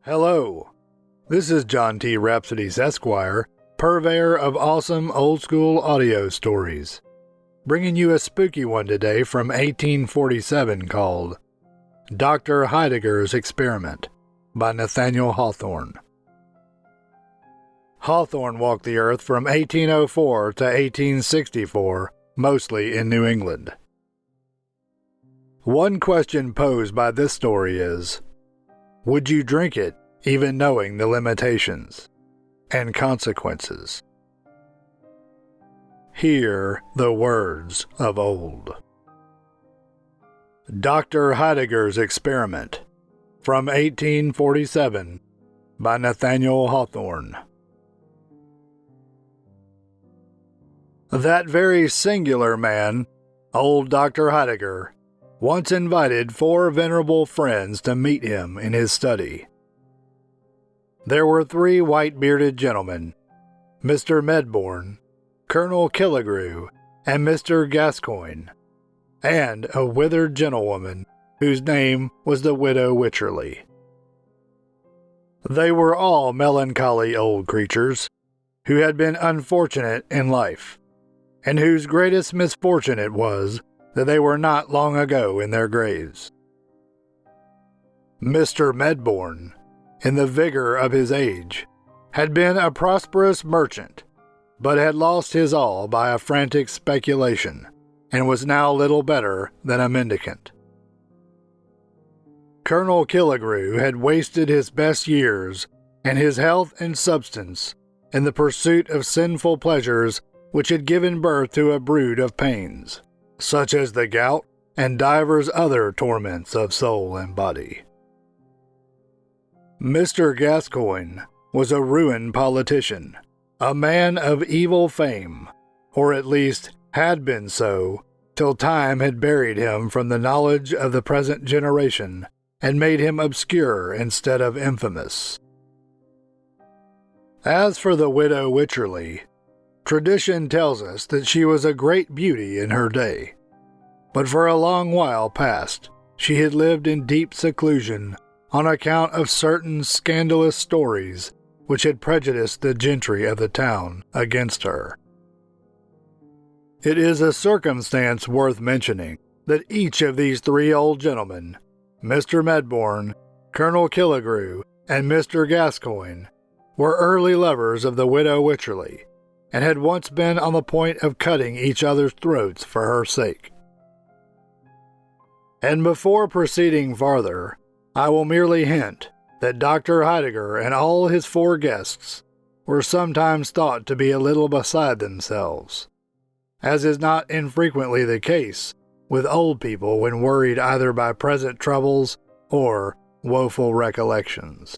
Hello, this is John T. Rhapsodes Esquire, purveyor of awesome old-school audio stories, bringing you a spooky one today from 1847 called Dr. Heidegger's Experiment by Nathaniel Hawthorne. Hawthorne walked the earth from 1804 to 1864, mostly in New England. One question posed by this story is, would you drink it, even knowing the limitations and consequences? Hear the words of old. Dr. Heidegger's Experiment from 1847 by Nathaniel Hawthorne. That very singular man, old Dr. Heidegger, once invited 4 venerable friends to meet him in his study. There were 3 white-bearded gentlemen, Mr. Medbourne, Colonel Killigrew, and Mr. Gascoigne, and a withered gentlewoman whose name was the widow Wycherley. They were all melancholy old creatures who had been unfortunate in life, and whose greatest misfortune it was that they were not long ago in their graves. Mr. Medbourne, in the vigor of his age, had been a prosperous merchant, but had lost his all by a frantic speculation, and was now little better than a mendicant. Colonel Killigrew had wasted his best years and his health and substance in the pursuit of sinful pleasures which had given birth to a brood of pains, such as the gout and divers other torments of soul and body. Mr. Gascoigne was a ruined politician, a man of evil fame, or at least had been so, till time had buried him from the knowledge of the present generation and made him obscure instead of infamous. As for the widow Wycherley, tradition tells us that she was a great beauty in her day, but for a long while past she had lived in deep seclusion on account of certain scandalous stories which had prejudiced the gentry of the town against her. It is a circumstance worth mentioning that each of these 3 old gentlemen, Mr. Medbourne, Colonel Killigrew, and Mr. Gascoigne, were early lovers of the widow Wycherley, and had once been on the point of cutting each other's throats for her sake. And before proceeding farther, I will merely hint that Dr. Heidegger and all his 4 guests were sometimes thought to be a little beside themselves, as is not infrequently the case with old people when worried either by present troubles or woeful recollections.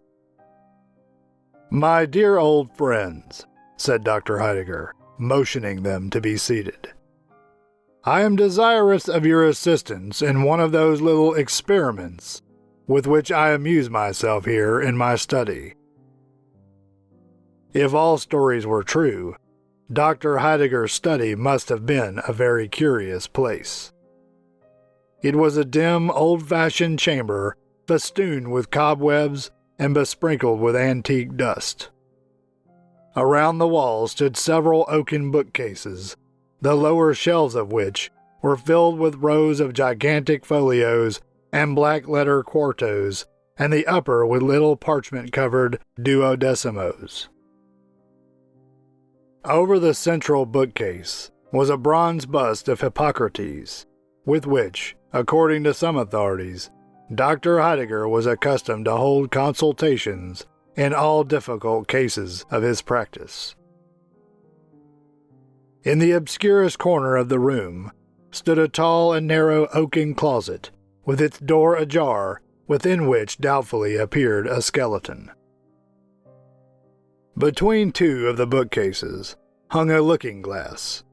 "My dear old friends," said Dr. Heidegger, motioning them to be seated, "I am desirous of your assistance in one of those little experiments with which I amuse myself here in my study." If all stories were true, Dr. Heidegger's study must have been a very curious place. It was a dim, old-fashioned chamber festooned with cobwebs and besprinkled with antique dust. Around the walls stood several oaken bookcases, the lower shelves of which were filled with rows of gigantic folios and black-letter quartos, and the upper with little parchment-covered duodecimos. Over the central bookcase was a bronze bust of Hippocrates, with which, according to some authorities, Dr. Heidegger was accustomed to hold consultations in all difficult cases of his practice. In the obscurest corner of the room stood a tall and narrow oaken closet, with its door ajar, within which doubtfully appeared a skeleton. Between 2 of the bookcases hung a looking-glass,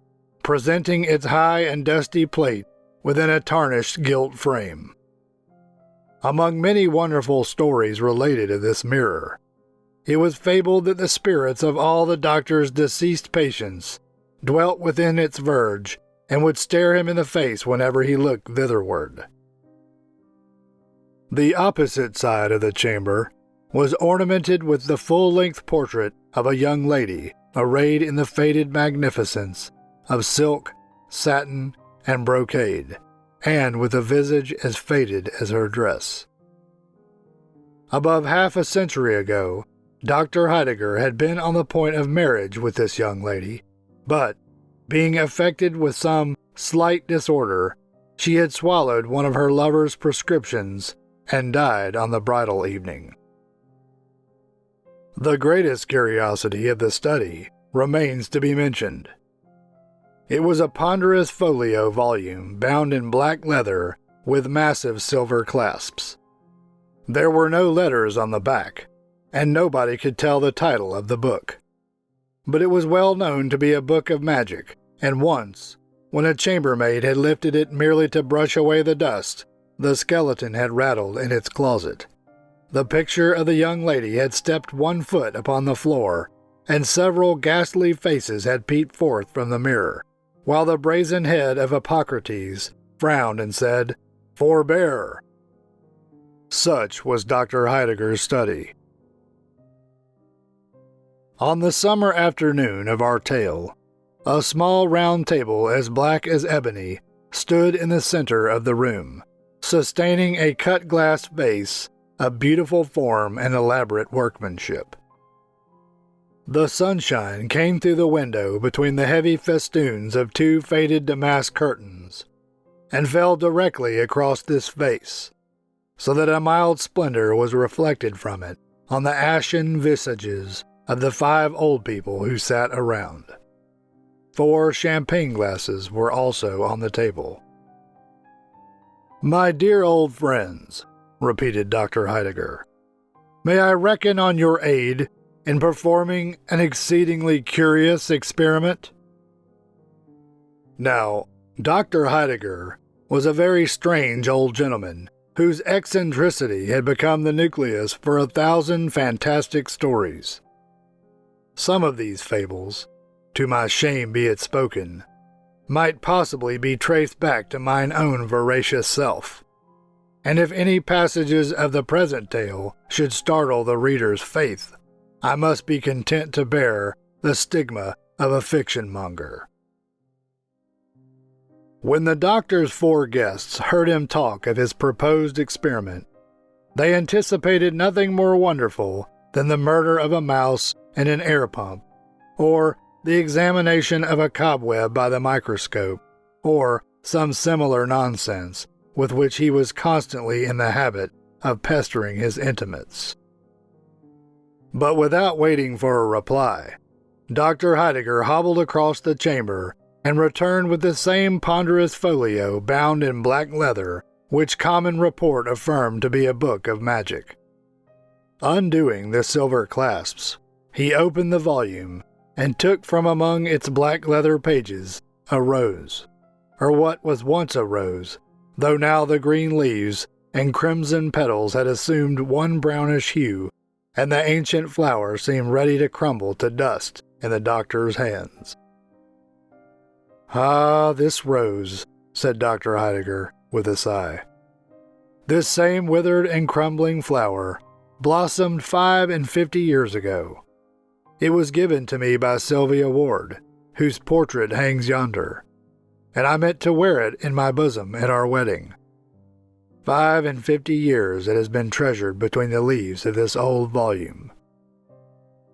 presenting its high and dusty plate within a tarnished gilt frame. Among many wonderful stories related of this mirror, it was fabled that the spirits of all the doctor's deceased patients dwelt within its verge and would stare him in the face whenever he looked thitherward. The opposite side of the chamber was ornamented with the full-length portrait of a young lady arrayed in the faded magnificence of silk, satin, and brocade, and with a visage as faded as her dress. Above half a century ago, Dr. Heidegger had been on the point of marriage with this young lady, but, being affected with some slight disorder, she had swallowed one of her lover's prescriptions and died on the bridal evening. The greatest curiosity of the study remains to be mentioned. It was a ponderous folio volume bound in black leather with massive silver clasps. There were no letters on the back, and nobody could tell the title of the book. But it was well known to be a book of magic, and once, when a chambermaid had lifted it merely to brush away the dust, the skeleton had rattled in its closet. The picture of the young lady had stepped 1 foot upon the floor, and several ghastly faces had peeped forth from the mirror, while the brazen head of Hippocrates frowned and said, "Forbear." Such was Dr. Heidegger's study. On the summer afternoon of our tale, a small round table as black as ebony stood in the center of the room, sustaining a cut-glass vase of beautiful form and elaborate workmanship. The sunshine came through the window between the heavy festoons of 2 faded damask curtains, and fell directly across this vase, so that a mild splendor was reflected from it on the ashen visages of the 5 old people who sat around. 4 champagne glasses were also on the table. "My dear old friends," repeated Dr. Heidegger, "may I reckon on your aid in performing an exceedingly curious experiment?" Now, Dr. Heidegger was a very strange old gentleman whose eccentricity had become the nucleus for 1,000 fantastic stories. Some of these fables, to my shame be it spoken, might possibly be traced back to mine own voracious self, and if any passages of the present tale should startle the reader's faith, I must be content to bear the stigma of a fiction-monger. When the doctor's 4 guests heard him talk of his proposed experiment, they anticipated nothing more wonderful than the murder of a mouse in an air pump, or the examination of a cobweb by the microscope, or some similar nonsense with which he was constantly in the habit of pestering his intimates. But without waiting for a reply, Dr. Heidegger hobbled across the chamber and returned with the same ponderous folio bound in black leather which common report affirmed to be a book of magic. Undoing the silver clasps, he opened the volume and took from among its black leather pages a rose, or what was once a rose, though now the green leaves and crimson petals had assumed one brownish hue, and the ancient flower seemed ready to crumble to dust in the doctor's hands. "Ah, this rose," said Dr. Heidegger with a sigh. "This same withered and crumbling flower blossomed 55 years ago. It was given to me by Sylvia Ward, whose portrait hangs yonder, and I meant to wear it in my bosom at our wedding. 55 years it has been treasured between the leaves of this old volume.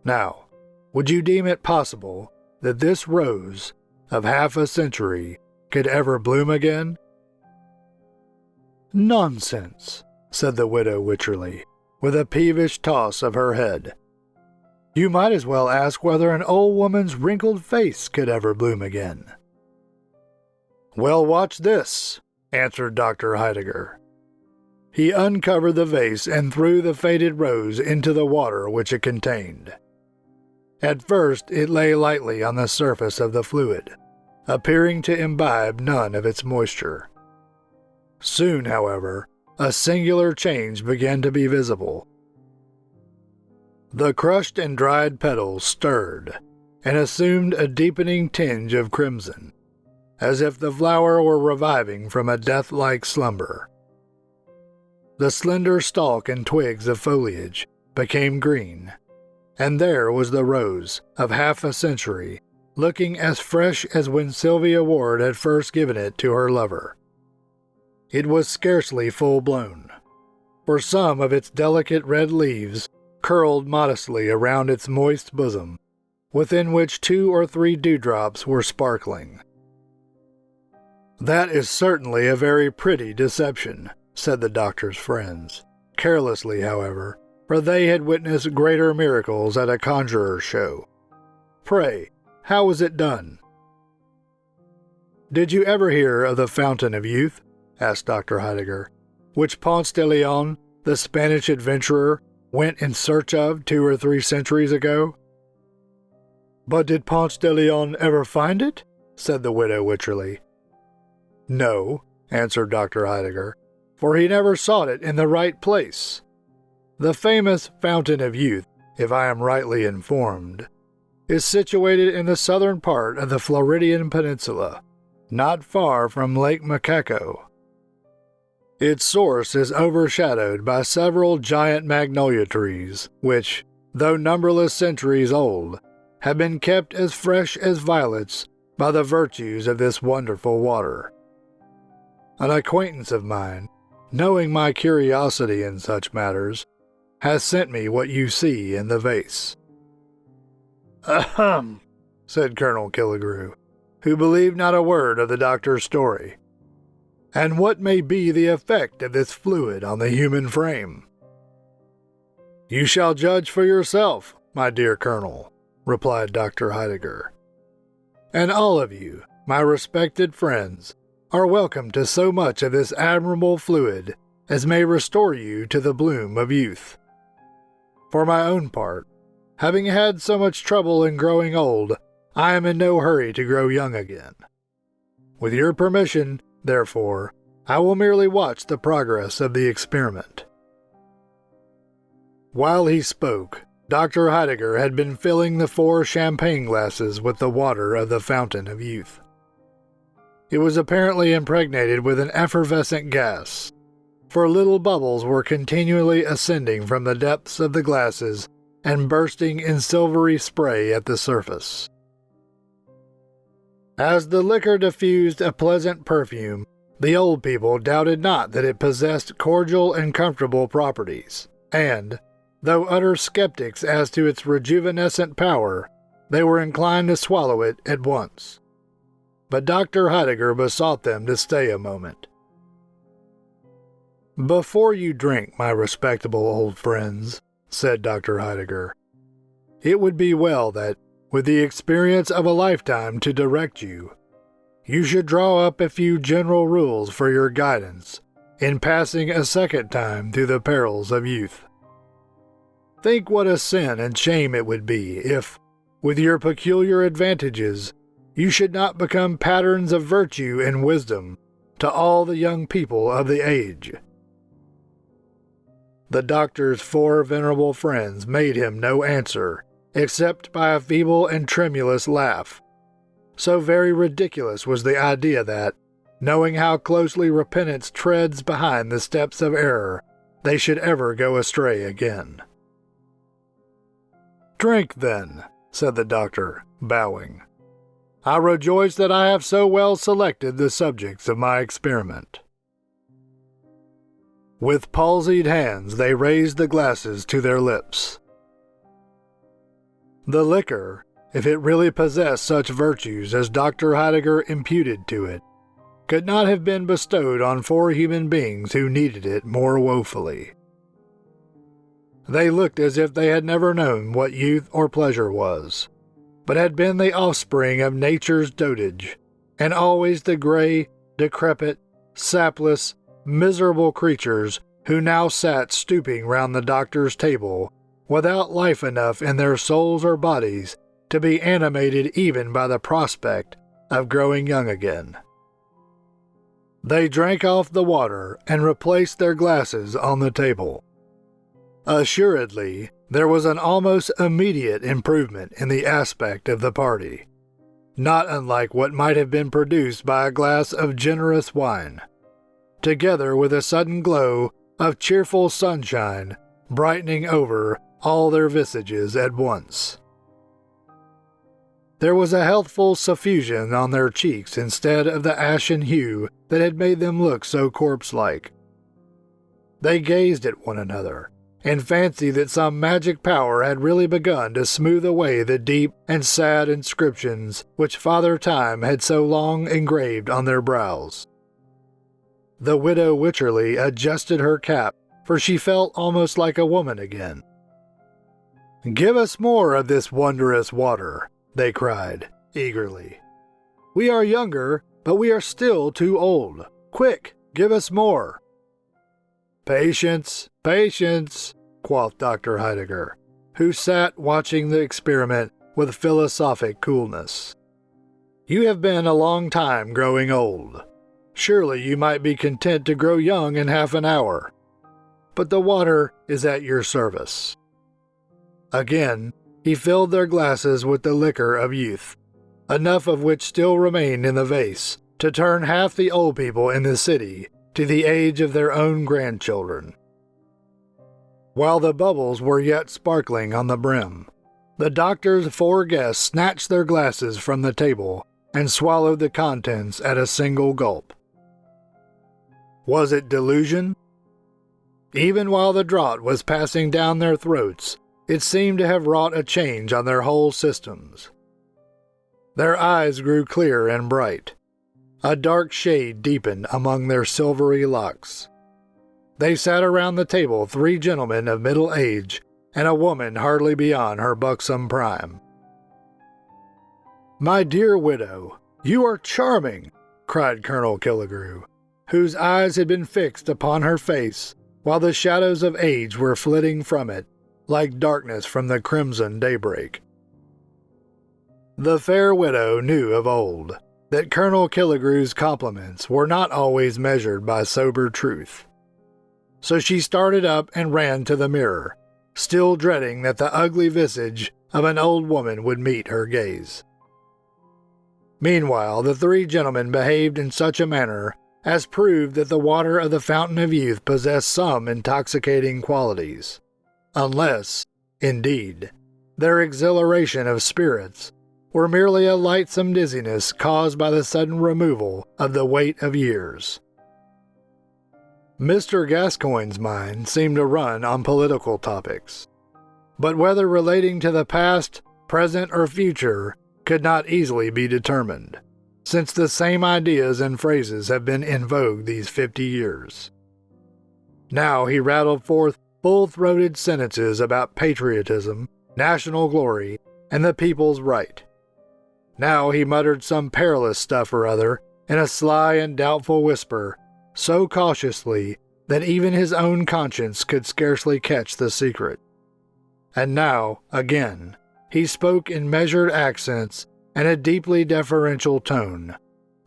Now, would you deem it possible that this rose of half a century could ever bloom again?" "Nonsense," said the widow Wycherley, with a peevish toss of her head. "You might as well ask whether an old woman's wrinkled face could ever bloom again." "Well, watch this," answered Dr. Heidegger. He uncovered the vase and threw the faded rose into the water which it contained. At first it lay lightly on the surface of the fluid, appearing to imbibe none of its moisture. Soon, however, a singular change began to be visible. The crushed and dried petals stirred, and assumed a deepening tinge of crimson, as if the flower were reviving from a death-like slumber. The slender stalk and twigs of foliage became green, and there was the rose of half a century, looking as fresh as when Sylvia Ward had first given it to her lover. It was scarcely full-blown, for some of its delicate red leaves curled modestly around its moist bosom, within which 2 or 3 dewdrops were sparkling. "That is certainly a very pretty deception," said the doctor's friends, carelessly, however, for they had witnessed greater miracles at a conjurer's show. "Pray, how was it done?" "Did you ever hear of the Fountain of Youth?" asked Dr. Heidegger, "which Ponce de Leon, the Spanish adventurer, went in search of 2 or 3 centuries ago?" "But did Ponce de Leon ever find it?" said the widow Wycherley. "No," answered Dr. Heidegger, "for he never sought it in the right place. The famous Fountain of Youth, if I am rightly informed, is situated in the southern part of the Floridian Peninsula, not far from Lake Macaco. Its source is overshadowed by several giant magnolia trees, which, though numberless centuries old, have been kept as fresh as violets by the virtues of this wonderful water. An acquaintance of mine, knowing my curiosity in such matters, has sent me what you see in the vase." "Ahem," said Colonel Killigrew, who believed not a word of the doctor's story. "And what may be the effect of this fluid on the human frame?" "You shall judge for yourself, my dear Colonel," replied Dr. Heidegger. "And all of you, my respected friends, are welcome to so much of this admirable fluid as may restore you to the bloom of youth. For my own part, having had so much trouble in growing old, I am in no hurry to grow young again. With your permission, therefore, I will merely watch the progress of the experiment." While he spoke, Dr. Heidegger had been filling the 4 champagne glasses with the water of the Fountain of Youth. It was apparently impregnated with an effervescent gas, for little bubbles were continually ascending from the depths of the glasses and bursting in silvery spray at the surface. As the liquor diffused a pleasant perfume, the old people doubted not that it possessed cordial and comfortable properties, and, though utter skeptics as to its rejuvenescent power, they were inclined to swallow it at once. But Dr. Heidegger besought them to stay a moment. "Before you drink, my respectable old friends," said Dr. Heidegger, "it would be well that, with the experience of a lifetime to direct you, you should draw up a few general rules for your guidance in passing a second time through the perils of youth. Think what a sin and shame it would be if, with your peculiar advantages, you should not become patterns of virtue and wisdom to all the young people of the age." The doctor's 4 venerable friends made him no answer, except by a feeble and tremulous laugh. So very ridiculous was the idea that, knowing how closely repentance treads behind the steps of error, they should ever go astray again. "Drink, then," said the doctor, bowing. "I rejoice that I have so well selected the subjects of my experiment." With palsied hands they raised the glasses to their lips. The liquor, if it really possessed such virtues as Dr. Heidegger imputed to it, could not have been bestowed on 4 human beings who needed it more woefully. They looked as if they had never known what youth or pleasure was, but had been the offspring of nature's dotage, and always the gray, decrepit, sapless, miserable creatures who now sat stooping round the doctor's table, without life enough in their souls or bodies to be animated even by the prospect of growing young again. They drank off the water and replaced their glasses on the table. Assuredly, there was an almost immediate improvement in the aspect of the party, not unlike what might have been produced by a glass of generous wine, together with a sudden glow of cheerful sunshine brightening over all their visages at once. There was a healthful suffusion on their cheeks instead of the ashen hue that had made them look so corpse-like. They gazed at one another, and fancied that some magic power had really begun to smooth away the deep and sad inscriptions which Father Time had so long engraved on their brows. The widow Wycherley adjusted her cap, for she felt almost like a woman again. "Give us more of this wondrous water," they cried, eagerly. "We are younger, but we are still too old. Quick, give us more." "Patience, patience," quoth Dr. Heidegger, who sat watching the experiment with philosophic coolness. "You have been a long time growing old. Surely you might be content to grow young in half an hour. But the water is at your service." Again, he filled their glasses with the liquor of youth, enough of which still remained in the vase to turn half the old people in the city to the age of their own grandchildren. While the bubbles were yet sparkling on the brim, the doctor's 4 guests snatched their glasses from the table and swallowed the contents at a single gulp. Was it delusion? Even while the draught was passing down their throats, it seemed to have wrought a change on their whole systems. Their eyes grew clear and bright. A dark shade deepened among their silvery locks. They sat around the table 3 gentlemen of middle age and a woman hardly beyond her buxom prime. "My dear widow, you are charming," cried Colonel Killigrew, whose eyes had been fixed upon her face while the shadows of age were flitting from it, like darkness from the crimson daybreak. The fair widow knew of old that Colonel Killigrew's compliments were not always measured by sober truth. So she started up and ran to the mirror, still dreading that the ugly visage of an old woman would meet her gaze. Meanwhile, the 3 gentlemen behaved in such a manner as proved that the water of the fountain of youth possessed some intoxicating qualities, unless, indeed, their exhilaration of spirits were merely a lightsome dizziness caused by the sudden removal of the weight of years. Mr. Gascoigne's mind seemed to run on political topics, but whether relating to the past, present, or future could not easily be determined, since the same ideas and phrases have been in vogue these 50 years. Now he rattled forth full-throated sentences about patriotism, national glory, and the people's right. Now he muttered some perilous stuff or other in a sly and doubtful whisper, so cautiously that even his own conscience could scarcely catch the secret. And now, again, he spoke in measured accents and a deeply deferential tone,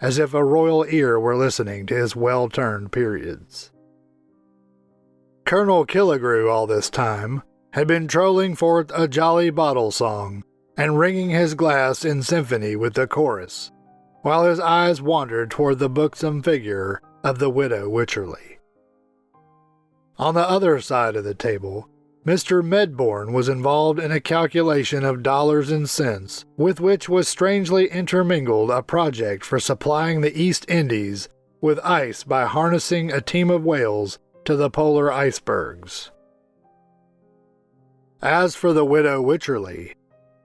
as if a royal ear were listening to his well-turned periods. Colonel Killigrew, all this time, had been trolling forth a jolly bottle song and ringing his glass in symphony with the chorus, while his eyes wandered toward the buxom figure of the widow Wycherley. On the other side of the table, Mr. Medbourne was involved in a calculation of dollars and cents, with which was strangely intermingled a project for supplying the East Indies with ice by harnessing a team of whales to the polar icebergs. As for the widow Wycherley,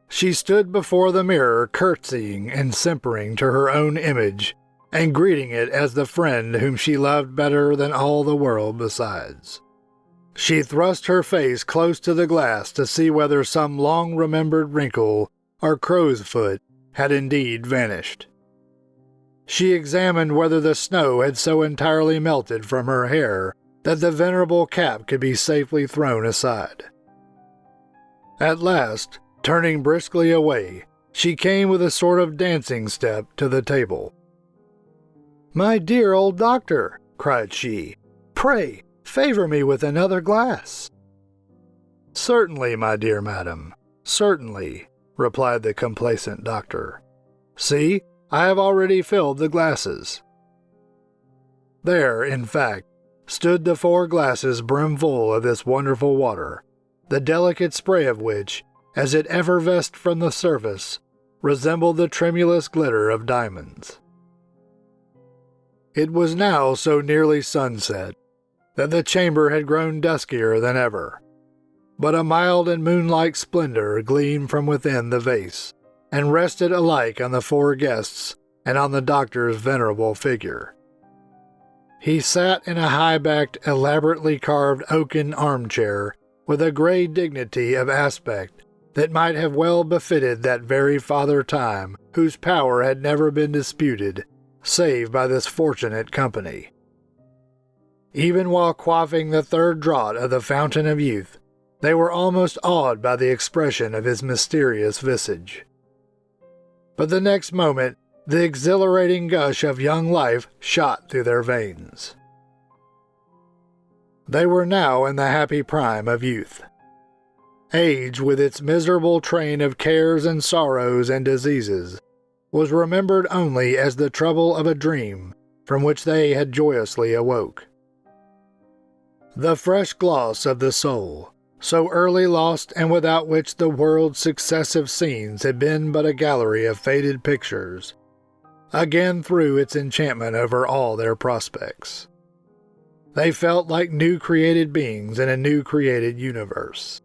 she stood before the mirror curtsying and simpering to her own image, and greeting it as the friend whom she loved better than all the world besides. She thrust her face close to the glass to see whether some long-remembered wrinkle or crow's foot had indeed vanished. She examined whether the snow had so entirely melted from her hair that the venerable cap could be safely thrown aside. At last, turning briskly away, she came with a sort of dancing step to the table. "My dear old doctor," cried she, "pray, favor me with another glass." "Certainly, my dear madam, certainly," replied the complacent doctor. "See, I have already filled the glasses." There, in fact, stood the 4 glasses brimful of this wonderful water, the delicate spray of which, as it effervesced from the surface, resembled the tremulous glitter of diamonds. It was now so nearly sunset that the chamber had grown duskier than ever, but a mild and moonlike splendor gleamed from within the vase, and rested alike on the four guests and on the doctor's venerable figure. He sat in a high-backed, elaborately carved oaken armchair with a gray dignity of aspect that might have well befitted that very Father Time, whose power had never been disputed, save by this fortunate company. Even while quaffing the third draught of the Fountain of Youth, they were almost awed by the expression of his mysterious visage. But the next moment, the exhilarating gush of young life shot through their veins. They were now in the happy prime of youth. Age, with its miserable train of cares and sorrows and diseases, was remembered only as the trouble of a dream from which they had joyously awoke. The fresh gloss of the soul, so early lost and without which the world's successive scenes had been but a gallery of faded pictures, again threw its enchantment over all their prospects. They felt like new created beings in a new created universe.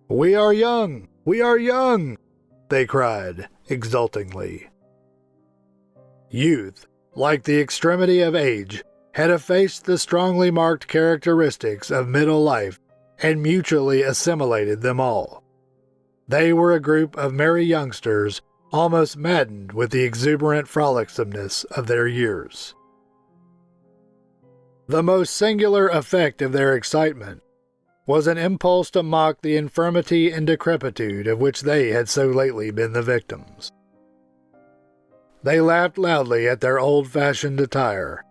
"We are young! We are young!" they cried exultingly. Youth, like the extremity of age, had effaced the strongly marked characteristics of middle life and mutually assimilated them all. They were a group of merry youngsters, almost maddened with the exuberant frolicsomeness of their years. The most singular effect of their excitement was an impulse to mock the infirmity and decrepitude of which they had so lately been the victims. They laughed loudly at their old-fashioned attire,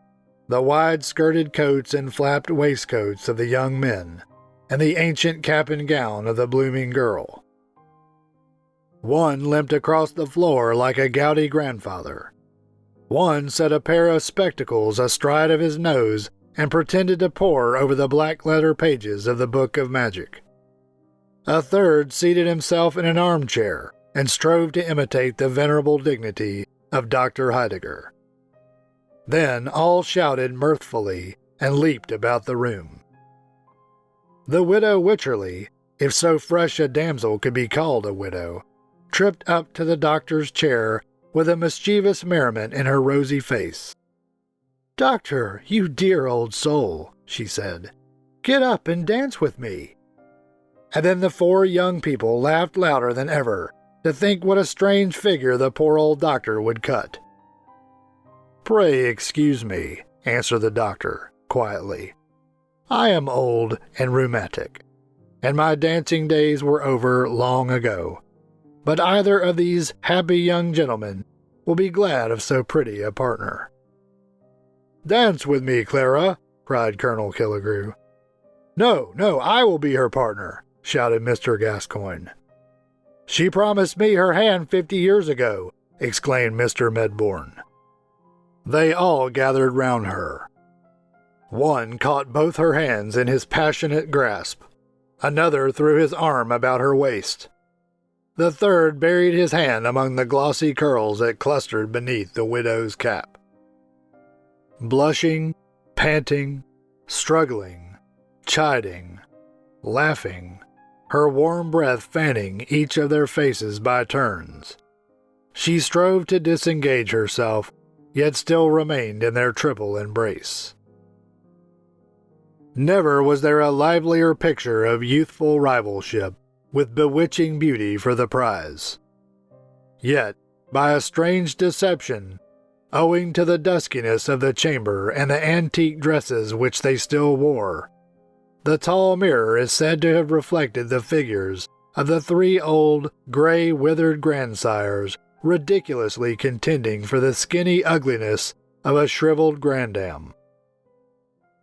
the wide-skirted coats and flapped waistcoats of the young men, and the ancient cap and gown of the blooming girl. One limped across the floor like a gouty grandfather. One set a pair of spectacles astride of his nose and pretended to pore over the black-letter pages of the Book of Magic. A third seated himself in an armchair and strove to imitate the venerable dignity of Dr. Heidegger. Then all shouted mirthfully and leaped about the room. The widow Wycherley, if so fresh a damsel could be called a widow, tripped up to the doctor's chair with a mischievous merriment in her rosy face. "Doctor, you dear old soul," she said, "get up and dance with me." And then the four young people laughed louder than ever to think what a strange figure the poor old doctor would cut. "Pray excuse me," answered the doctor quietly. "I am old and rheumatic, and my dancing days were over long ago. But either of these happy young gentlemen will be glad of so pretty a partner." "Dance with me, Clara," cried Colonel Killigrew. "No, I will be her partner," shouted Mr. Gascoigne. "She promised me her hand 50 years ago," exclaimed Mr. Medbourne. They all gathered round her. One caught both her hands in his passionate grasp. Another threw his arm about her waist. The third buried his hand among the glossy curls that clustered beneath the widow's cap. Blushing, panting, struggling, chiding, laughing, her warm breath fanning each of their faces by turns, she strove to disengage herself, yet still remained in their triple embrace. Never was there a livelier picture of youthful rivalship, with bewitching beauty for the prize. Yet, by a strange deception, owing to the duskiness of the chamber and the antique dresses which they still wore, the tall mirror is said to have reflected the figures of the three old, gray, withered grandsires ridiculously contending for the skinny ugliness of a shriveled grandam.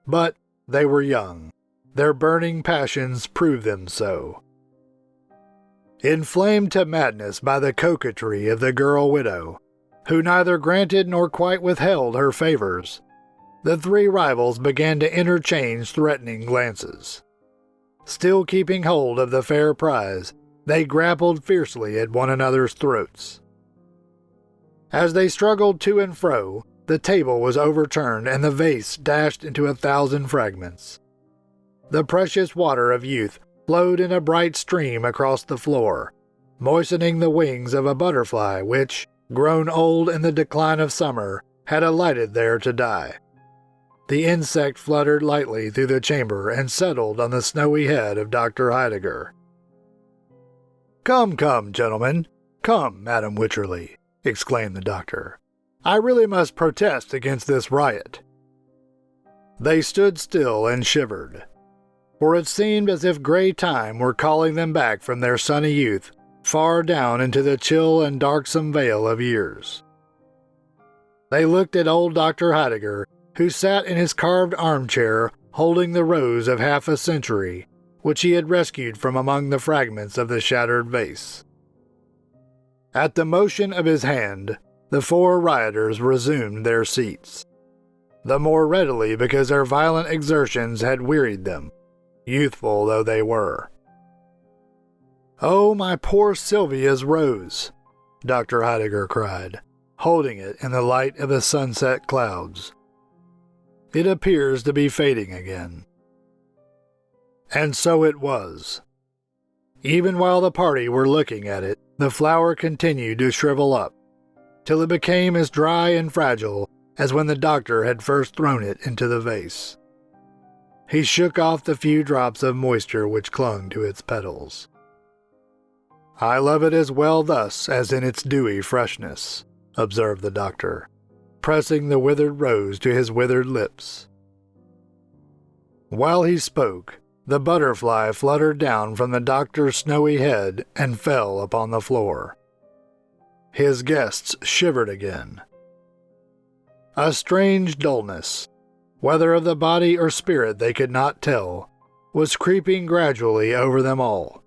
But they were young. Their burning passions proved them so. Inflamed to madness by the coquetry of the girl widow, who neither granted nor quite withheld her favors, the three rivals began to interchange threatening glances. Still keeping hold of the fair prize, they grappled fiercely at one another's throats. As they struggled to and fro, the table was overturned and the vase dashed into 1,000 fragments. The precious water of youth flowed in a bright stream across the floor, moistening the wings of a butterfly which, grown old in the decline of summer, had alighted there to die. The insect fluttered lightly through the chamber and settled on the snowy head of Dr. Heidegger. "Come, come, gentlemen, come, Madam Wycherley," exclaimed the doctor. "I really must protest against this riot." They stood still and shivered, for it seemed as if gray time were calling them back from their sunny youth far down into the chill and darksome vale of years. They looked at old Dr. Heidegger, who sat in his carved armchair holding the rose of half a century, which he had rescued from among the fragments of the shattered vase. At the motion of his hand, the 4 rioters resumed their seats, the more readily because their violent exertions had wearied them, youthful though they were. "Oh, my poor Sylvia's rose!" Dr. Heidegger cried, holding it in the light of the sunset clouds. "It appears to be fading again." And so it was. Even while the party were looking at it, the flower continued to shrivel up, till it became as dry and fragile as when the doctor had first thrown it into the vase. He shook off the few drops of moisture which clung to its petals. "I love it as well thus as in its dewy freshness," observed the doctor, pressing the withered rose to his withered lips. While he spoke, the butterfly fluttered down from the doctor's snowy head and fell upon the floor. His guests shivered again. A strange dullness, whether of the body or spirit they could not tell, was creeping gradually over them all.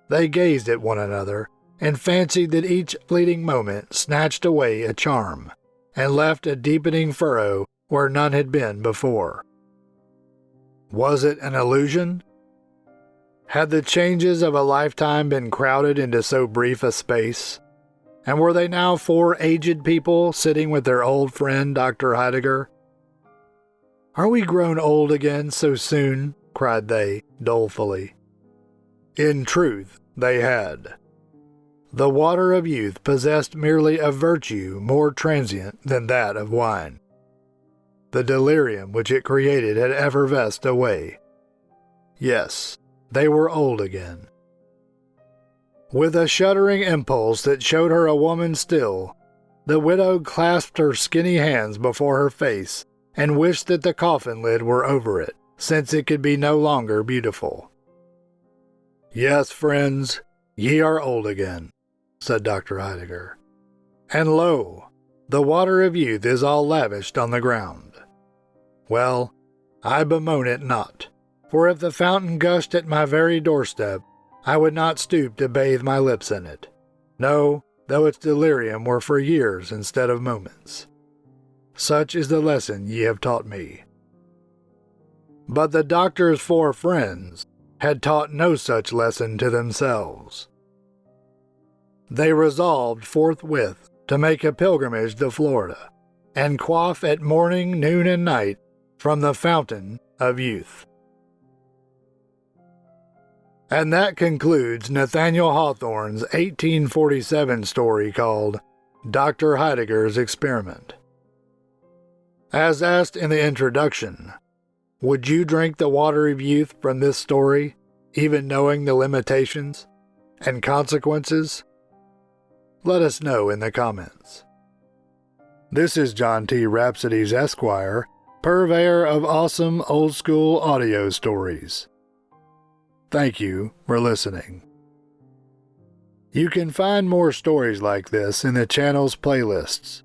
They gazed at one another and fancied that each fleeting moment snatched away a charm and left a deepening furrow where none had been before. Was it an illusion? Had the changes of a lifetime been crowded into so brief a space? And were they now 4 aged people sitting with their old friend Dr. Heidegger? "Are we grown old again so soon?" cried they, dolefully. In truth, they had. The water of youth possessed merely a virtue more transient than that of wine. The delirium which it created had effervesced away. Yes, they were old again. With a shuddering impulse that showed her a woman still, the widow clasped her skinny hands before her face and wished that the coffin lid were over it, since it could be no longer beautiful. "Yes, friends, ye are old again," said Dr. Heidegger. "And lo, the water of youth is all lavished on the ground. Well, I bemoan it not, for if the fountain gushed at my very doorstep, I would not stoop to bathe my lips in it, no, though its delirium were for years instead of moments. Such is the lesson ye have taught me." But the doctor's 4 friends had taught no such lesson to themselves. They resolved forthwith to make a pilgrimage to Florida, and quaff at morning, noon, and night from the fountain of youth. And that concludes Nathaniel Hawthorne's 1847 story called Dr. Heidegger's Experiment. As asked in the introduction, would you drink the water of youth from this story, even knowing the limitations and consequences? Let us know in the comments. This is John T. Rhapsodes, Esquire, purveyor of awesome old-school audio stories. Thank you for listening. You can find more stories like this in the channel's playlists.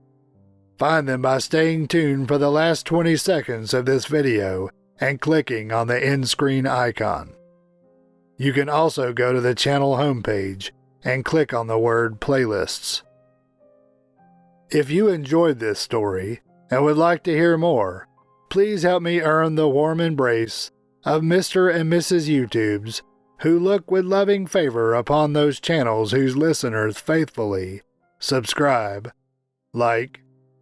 Find them by staying tuned for the last 20 seconds of this video and clicking on the end screen icon. You can also go to the channel homepage and click on the word Playlists. If you enjoyed this story and would like to hear more, please help me earn the warm embrace of Mr. and Mrs. YouTubes who look with loving favor upon those channels whose listeners faithfully subscribe, like,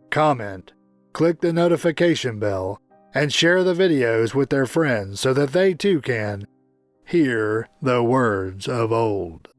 comment, click the notification bell, and share the videos with their friends so that they too can hear the words of old.